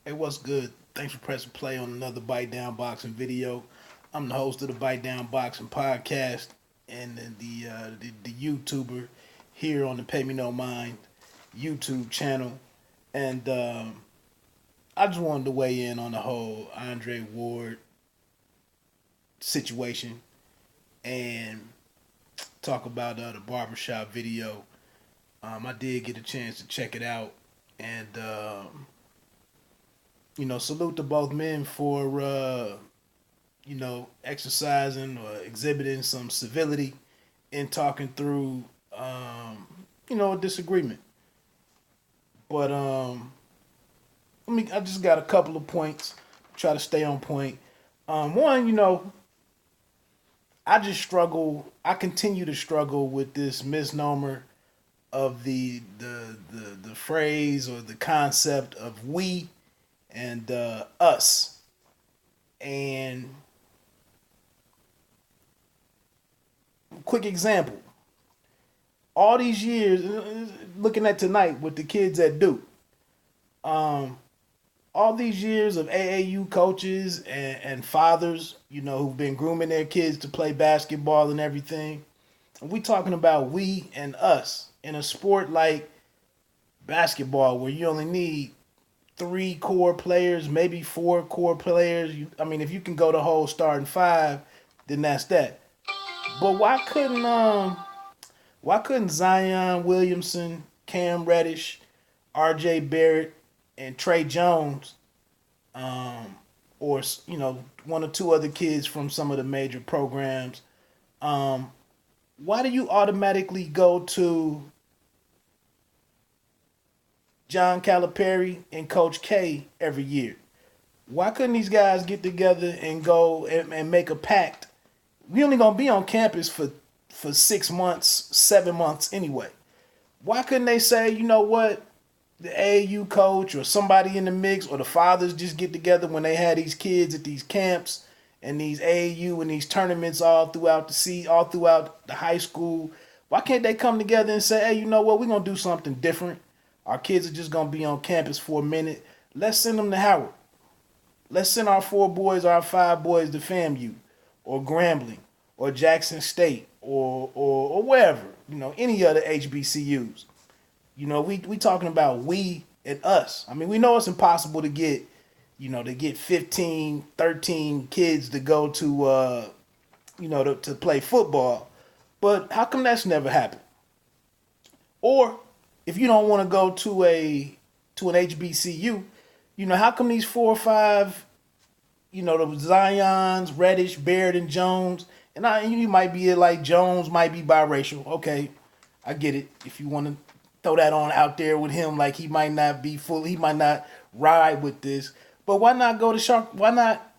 Hey, what's good? Thanks for pressing play on another Bite Down Boxing video. I'm the host of the Bite Down Boxing podcast and the YouTuber here on the Pay Me No Mind YouTube channel. And I just wanted to weigh in on the whole Andre Ward situation and talk about the barbershop video. I did get a chance to check it out, and salute to both men for exercising or exhibiting some civility in talking through a disagreement. But I just got a couple of points. Try to stay on point. One, I just struggle. I continue to struggle with this misnomer of the phrase or the concept of we and us. And quick example: all these years, looking at tonight with the kids at Duke, um, all these years of AAU coaches and fathers, who've been grooming their kids to play basketball and everything. We talking about we and us in a sport like basketball, where you only need three core players, maybe four core players. If you can go the whole starting five, then that's that. But why couldn't Zion Williamson, Cam Reddish, R.J. Barrett, and Trey Jones, or one or two other kids from some of the major programs, why do you automatically go to John Calipari and Coach K every year? Why couldn't these guys get together and go and make a pact? We only gonna be on campus for 6 months, 7 months anyway. Why couldn't they say, you know what, the AAU coach or somebody in the mix or the fathers just get together when they had these kids at these camps and these AAU and these tournaments all throughout the high school? Why can't they come together and say, hey, you know what, we're gonna do something different. Our kids are just gonna be on campus for a minute. Let's send them to Howard. Let's send our four boys, our five boys to FAMU or Grambling or Jackson State or wherever, any other HBCUs. We talking about we and us. We know it's impossible to get 15, 13 kids to go to play football. But how come that's never happened? Or if you don't want to go to an HBCU, how come these four or five, the Zions, Reddish, Barrett, and Jones, and you might be like Jones might be biracial. Okay, I get it. If you want to throw that on out there with him, like he might not be full, he might not ride with this. But why not go to Shark? Why not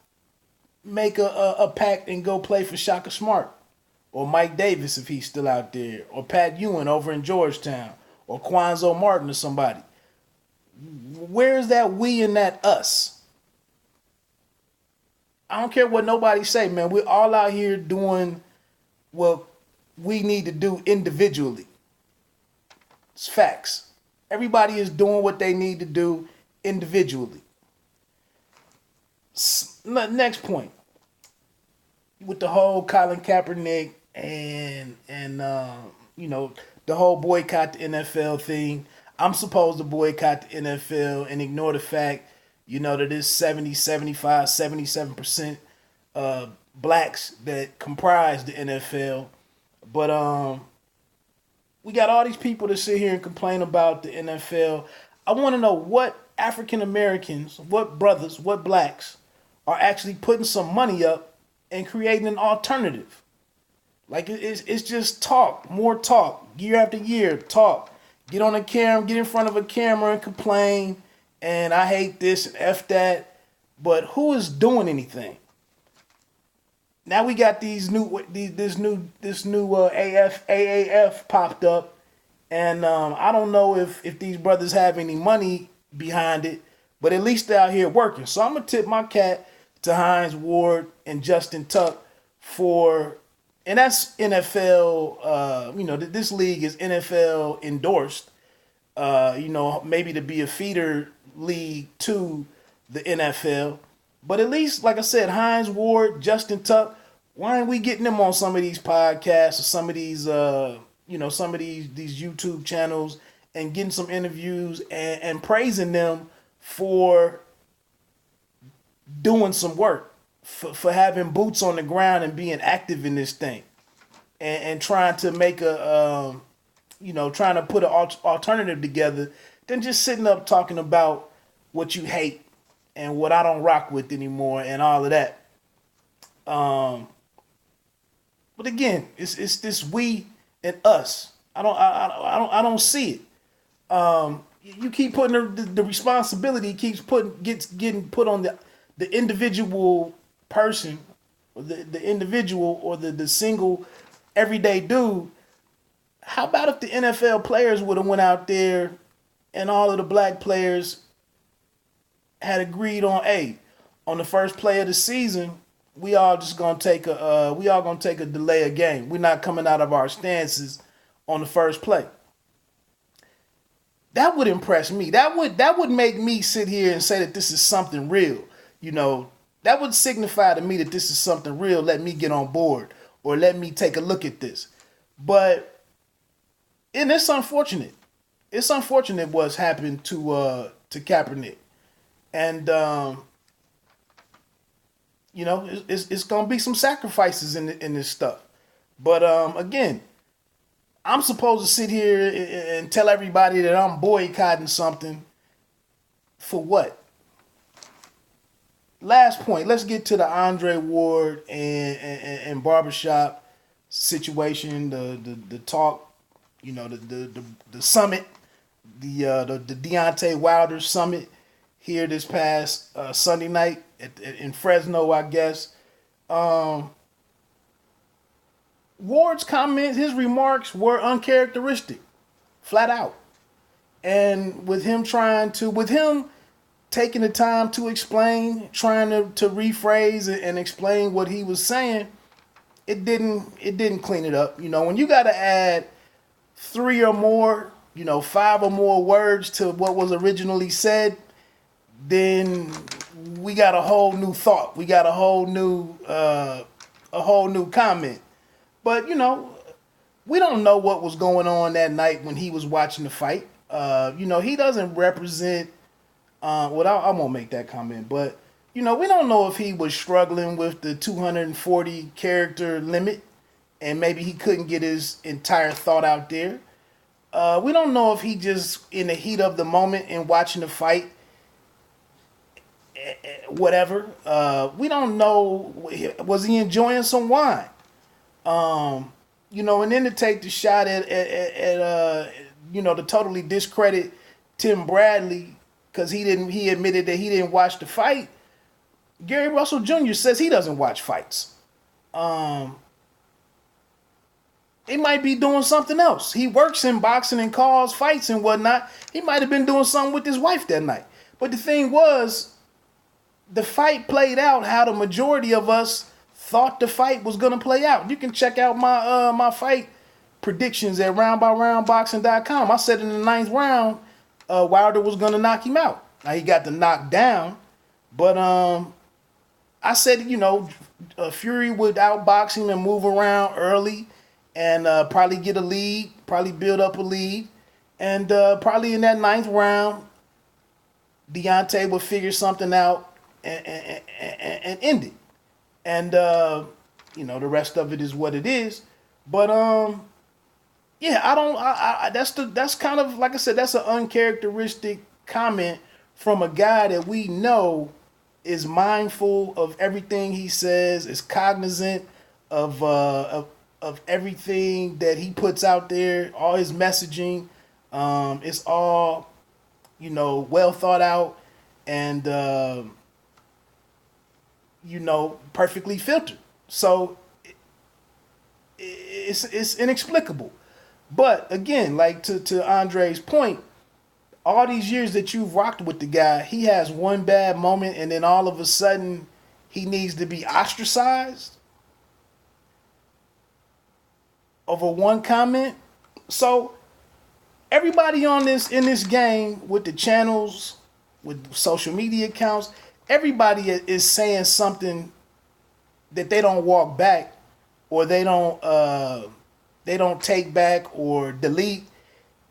make a pact and go play for Shaka Smart or Mike Davis if he's still out there, or Pat Ewing over in Georgetown, or Quanzo Martin or somebody? Where's that we and that us? I don't care what nobody say, man. We're all out here doing what we need to do individually. It's facts. Everybody is doing what they need to do individually. Next point, with the whole Colin Kaepernick and the whole boycott the NFL thing. I'm supposed to boycott the NFL and ignore the fact, that it's 70, 75, 77% blacks that comprise the NFL. But we got all these people that sit here and complain about the NFL. I want to know what African Americans, what brothers, what blacks are actually putting some money up and creating an alternative. Like it's just talk, more talk, year after year, talk. Get on a camera, get in front of a camera and complain, and I hate this and F that. But who is doing anything? Now we got this new AAF popped up, and I don't know if these brothers have any money behind it, but at least they're out here working. So I'm gonna tip my cap to Hines Ward and Justin Tuck for, and that's NFL. This league is NFL endorsed. Maybe to be a feeder league to the NFL. But at least, like I said, Hines Ward, Justin Tuck, why aren't we getting them on some of these podcasts or some of these, some of these YouTube channels and getting some interviews and praising them for doing some work, for having boots on the ground and being active in this thing, and trying to make trying to put an alternative together than just sitting up talking about what you hate and what I don't rock with anymore and all of that. But again, it's this we and us. I don't see it. You keep putting the responsibility gets getting put on the individual person, or the individual, or the single everyday dude. How about if the NFL players would have went out there and all of the black players had agreed on the first play of the season, we all gonna take a delay of game. We're not coming out of our stances on the first play. That would impress me. That would make me sit here and say that this is something real. That would signify to me that this is something real. Let me get on board, or let me take a look at this. And it's unfortunate. It's unfortunate what's happened to Kaepernick. And it's gonna be some sacrifices in this stuff. But again, I'm supposed to sit here and tell everybody that I'm boycotting something for what? Last point. Let's get to the Andre Ward and barbershop situation. The talk. The summit. The Deontay Wilder summit here this past Sunday night in Fresno, I guess. Ward's comments, his remarks were uncharacteristic, flat out. And with him taking the time to explain, trying to rephrase and explain what he was saying, it didn't clean it up. When you got to add 3 or more, 5 or more words to what was originally said, then we got a whole new thought. We got a whole new comment. But we don't know what was going on that night when he was watching the fight. He doesn't represent. I won't make that comment. But we don't know if he was struggling with the 240 character limit, and maybe he couldn't get his entire thought out there. We don't know if he just in the heat of the moment and watching the fight, whatever. We don't know. Was he enjoying some wine? And then to take the shot at to totally discredit Tim Bradley because he admitted that he didn't watch the fight. Gary Russell Jr. says he doesn't watch fights. He might be doing something else. He works in boxing and calls fights and whatnot. He might have been doing something with his wife that night. But the thing was, the fight played out how the majority of us thought the fight was going to play out. You can check out my fight predictions at roundbyroundboxing.com. I said in the 9th round, Wilder was going to knock him out. Now he got the knock down, but I said, Fury would outbox him and move around early and probably get a lead, probably build up a lead, and probably in that 9th round, Deontay would figure something out and end it. And the rest of it is what it is. But that's kind of, like I said, that's an uncharacteristic comment from a guy that we know is mindful of everything he says, is cognizant of everything that he puts out there, all his messaging. It's all well thought out and perfectly filtered. So it's inexplicable. But again, like to Andre's point, all these years that you've rocked with the guy, he has one bad moment and then all of a sudden he needs to be ostracized over one comment. So everybody in this game with the channels with social media accounts, everybody is saying something that they don't walk back, or they don't take back or delete.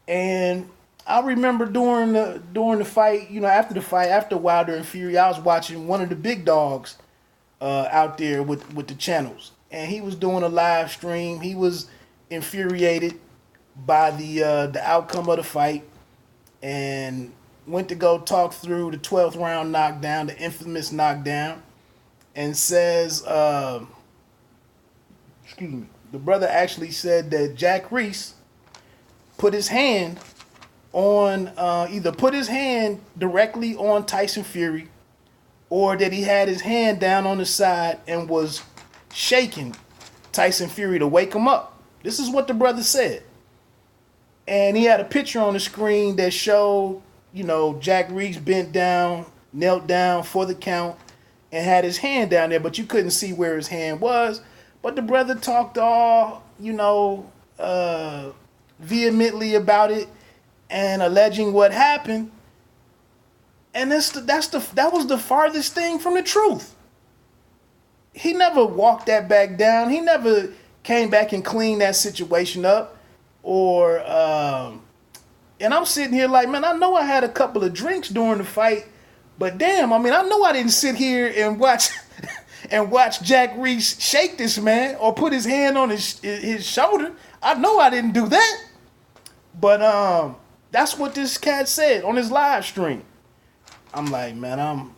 And I remember during the fight, after the fight, after Wilder and Fury, I was watching one of the big dogs out there with the channels, and he was doing a live stream. He was infuriated by the outcome of the fight, and went to go talk through the 12th round knockdown, the infamous knockdown, and says, excuse me, the brother actually said that Jack Reese put his hand on, either put his hand directly on Tyson Fury, or that he had his hand down on the side and was shaking Tyson Fury to wake him up. This is what the brother said. And he had a picture on the screen that showed, Jack Reese bent down, knelt down for the count, and had his hand down there, but you couldn't see where his hand was. But the brother talked all, vehemently about it and alleging what happened. And that was the farthest thing from the truth. He never walked that back down. He never came back and cleaned that situation up. Or and I'm sitting here like, man, I know I had a couple of drinks during the fight, but damn, I know I didn't sit here and watch Jack Reese shake this man or put his hand on his shoulder. I know I didn't do that. But that's what this cat said on his live stream. I'm like, man,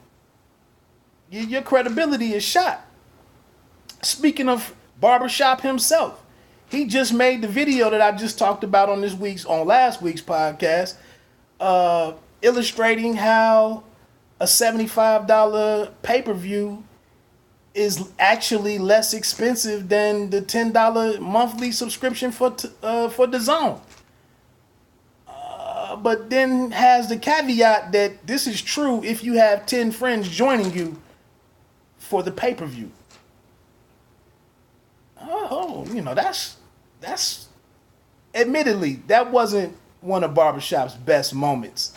your credibility is shot. Speaking of Barbershop himself, he just made the video that I just talked about on last week's podcast, illustrating how a $75 pay-per-view is actually less expensive than the $10 monthly subscription for DAZN. But then has the caveat that this is true if you have 10 friends joining you for the pay-per-view. That's admittedly, that wasn't one of Barbershop's best moments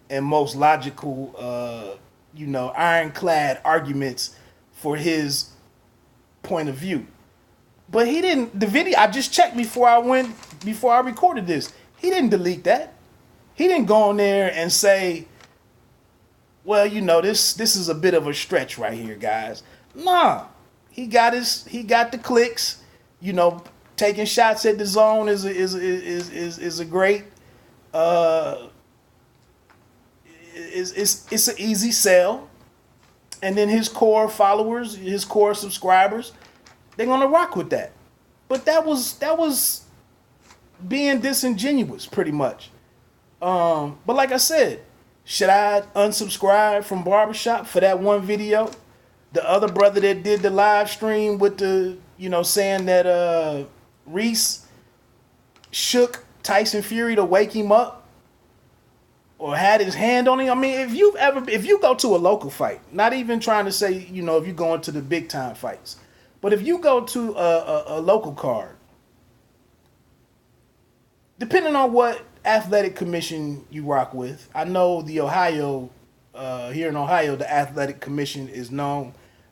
and most logical, ironclad arguments for his point of view. But he didn't, the video, I just checked before I recorded this. He didn't delete that. He didn't go on there and say, well, this is a bit of a stretch right here, guys. Nah, he got the clicks. Taking shots at DAZN is a great. It's an easy sell, and then his core followers, his core subscribers, they're gonna rock with that. But that was being disingenuous, pretty much. But like I said, should I unsubscribe from Barbershop for that one video? The other brother that did the live stream with the, saying that Reese shook Tyson Fury to wake him up or had his hand on him. If you go to a local fight, not even trying to say, if you're going to the big time fights, but if you go to a local card, depending on what athletic commission you rock with, I know the here in Ohio, the athletic commission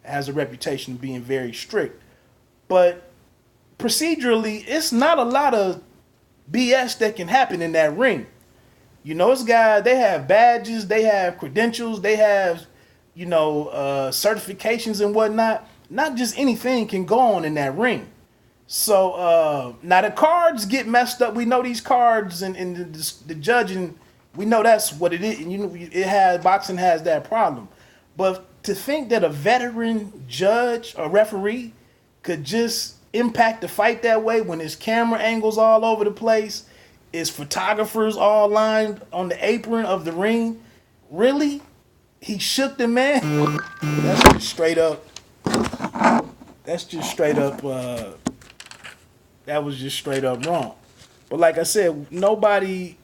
has a reputation of being very strict. But procedurally, it's not a lot of BS that can happen in that ring. It's guys, they have badges, they have credentials, they have, certifications and whatnot. Not just anything can go on in that ring. So now the cards get messed up. We know these cards and the judging, we know that's what it is. And boxing has that problem. But to think that a veteran judge or referee could just impact the fight that way when his camera angles all over the place, his photographers all lined on the apron of the ring, really? He shook the man? That's just straight up. That was just straight up wrong. But like I said, nobody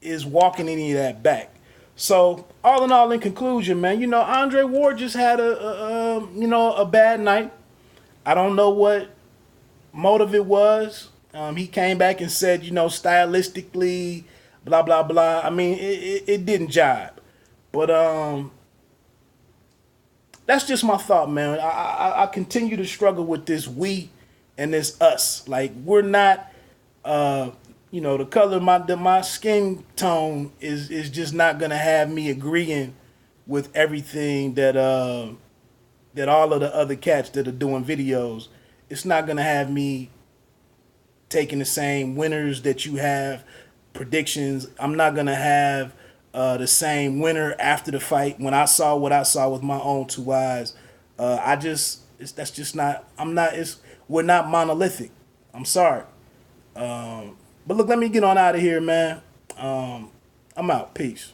is walking any of that back. So all in all, in conclusion, man, Andre Ward just had a bad night. I don't know what motive it was. He came back and said, stylistically, blah, blah, blah. It didn't jibe. But that's just my thought, man. I continue to struggle with this we and this us. Like we're not, the color of my skin tone is just not gonna have me agreeing with everything that all of the other cats that are doing videos. It's not gonna have me taking the same winners that you have, predictions. I'm not gonna have the same winner after the fight. When I saw what I saw with my own two eyes, that's just not. I'm not. We're not monolithic. I'm sorry. But look, let me get on out of here, man. I'm out. Peace.